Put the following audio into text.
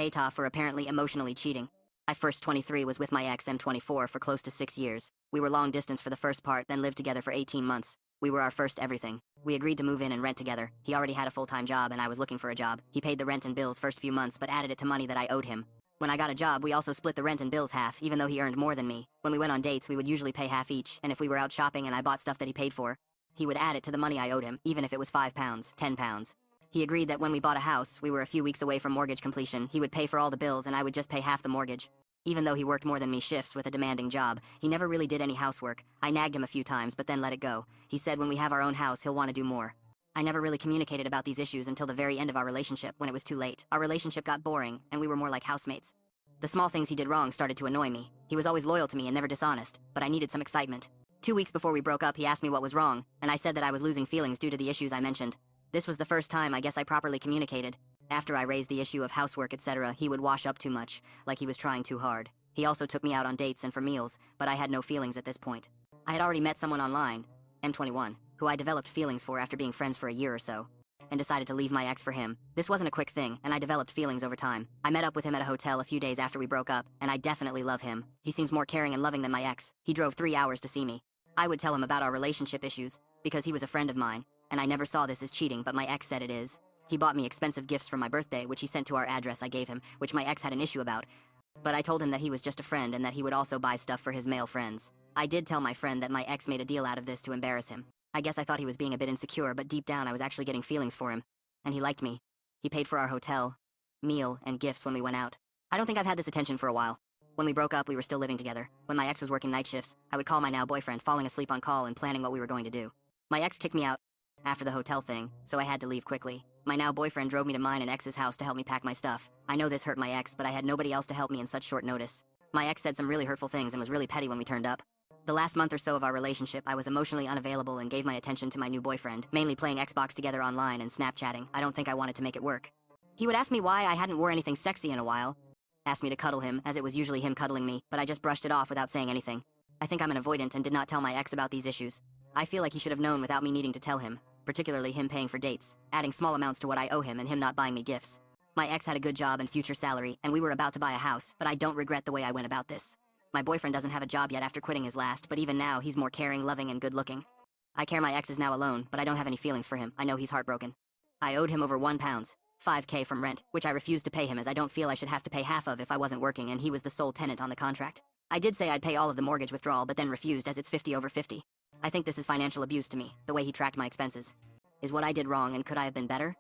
AITAH for apparently emotionally cheating. I first 23 was with my ex M24 for close to 6 years. We were long distance for the first part, then lived together for 18 months. We were our first everything. We agreed to move in and rent together. He already had a full-time job and I was looking for a job. He paid the rent and bills first few months but added it to money that I owed him. When I got a job, we also split the rent and bills half, even though he earned more than me. When we went on dates, we would usually pay half each, and if we were out shopping and I bought stuff that he paid for, he would add it to the money I owed him, even if it was £5, £10. He agreed that when we bought a house, we were a few weeks away from mortgage completion, he would pay for all the bills and I would just pay half the mortgage. Even though he worked more than me shifts with a demanding job, he never really did any housework. I nagged him a few times but then let it go. He said when we have our own house, he'll want to do more. I never really communicated about these issues until the very end of our relationship, when it was too late. Our relationship got boring, and we were more like housemates. The small things he did wrong started to annoy me. He was always loyal to me and never dishonest, but I needed some excitement. 2 weeks before we broke up, he asked me what was wrong, and I said that I was losing feelings due to the issues I mentioned. This was the first time I guess I properly communicated. After I raised the issue of housework, etc., he would wash up too much, like he was trying too hard. He also took me out on dates and for meals, but I had no feelings at this point. I had already met someone online, M21, who I developed feelings for after being friends for a year or so, and decided to leave my ex for him. This wasn't a quick thing, and I developed feelings over time. I met up with him at a hotel a few days after we broke up, and I definitely love him. He seems more caring and loving than my ex. He drove 3 hours to see me. I would tell him about our relationship issues, because he was a friend of mine, and I never saw this as cheating, but my ex said it is. He bought me expensive gifts for my birthday, which he sent to our address I gave him, which my ex had an issue about. But I told him that he was just a friend and that he would also buy stuff for his male friends. I did tell my friend that my ex made a deal out of this to embarrass him. I guess I thought he was being a bit insecure, but deep down I was actually getting feelings for him. And he liked me. He paid for our hotel, meal, and gifts when we went out. I don't think I've had this attention for a while. When we broke up, we were still living together. When my ex was working night shifts, I would call my now boyfriend, falling asleep on call and planning what we were going to do. My ex kicked me out after the hotel thing, so I had to leave quickly. My now boyfriend drove me to mine and ex's house to help me pack my stuff. I know this hurt my ex, but I had nobody else to help me in such short notice. My ex said some really hurtful things and was really petty when we turned up. The last month or so of our relationship, I was emotionally unavailable and gave my attention to my new boyfriend, mainly playing Xbox together online and Snapchatting. I don't think I wanted to make it work. He would ask me why I hadn't wore anything sexy in a while. Asked me to cuddle him, as it was usually him cuddling me, but I just brushed it off without saying anything. I think I'm an avoidant and did not tell my ex about these issues. I feel like he should have known without me needing to tell him, particularly him paying for dates, adding small amounts to what I owe him and him not buying me gifts. My ex had a good job and future salary, and we were about to buy a house, but I don't regret the way I went about this. My boyfriend doesn't have a job yet after quitting his last, but even now he's more caring, loving, and good-looking. I care my ex is now alone, but I don't have any feelings for him. I know he's heartbroken. I owed him over £1, $5K from rent, which I refused to pay him as I don't feel I should have to pay half of if I wasn't working and he was the sole tenant on the contract. I did say I'd pay all of the mortgage withdrawal, but then refused as it's 50 over 50. I think this is financial abuse to me, the way he tracked my expenses. Is what I did wrong, and could I have been better?